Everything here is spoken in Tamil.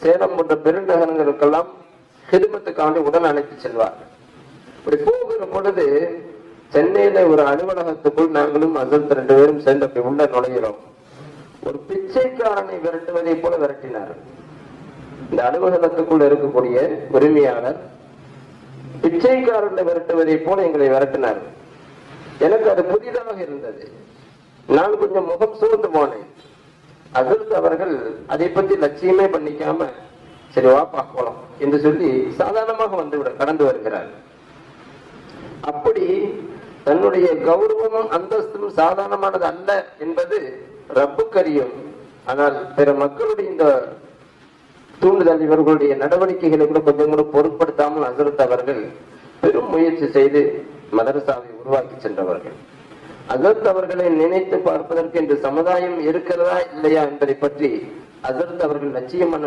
சேலம் போன்ற பெருநகரங்களுக்கெல்லாம் ஹிதுமத்துக்காண்டி உடன் அழைத்து செல்வார். இப்படி போகிற பொழுது சென்னையில ஒரு அலுவலகத்துக்குள் நாங்களும் ஹசரத் 2 பேரும் சேர்ந்து அப்படி உள்ள நுழைகிறோம். ஒரு பிச்சைக்காரனை விரட்டுவதை போல விரட்டினார். இந்த அலுவலகத்துக்குள் இருக்கக்கூடிய உரிமையாளர் பிச்சைக்காரனை விரட்டுவதை போல எங்களை விரட்டினார். எனக்கு அது புதிதாக இருந்தது. நான் கொஞ்சம் முகம் சூழ்ந்து போனேன். ஹசரத் அவர்கள் அதை பற்றி லட்சியமே பண்ணிக்காம சரி வாப்பா போலாம் என்று சொல்லி சாதாரணமாக கடந்து வருகிறார். அப்படி தன்னுடைய கௌரவமும் அந்தஸ்தும் சாதாரணமானது அல்ல என்பது ரப்புக்கரியும். ஆனால் பிற மக்களுடைய இந்த தூண்டுதல் இவர்களுடைய நடவடிக்கைகளை கூட கொஞ்சம் கூட பொருட்படுத்தாமல் ஹசரத் அவர்கள் பெரும் முயற்சி செய்து மதரசாவை உருவாக்கி சென்றவர்கள். ஹசரத் அவர்களை நினைத்து பார்ப்பதற்கு இன்று சமுதாயம் இருக்கிறதா இல்லையா என்பதை பற்றி ஹசரத் அவர்கள் லட்சியம் பண்ண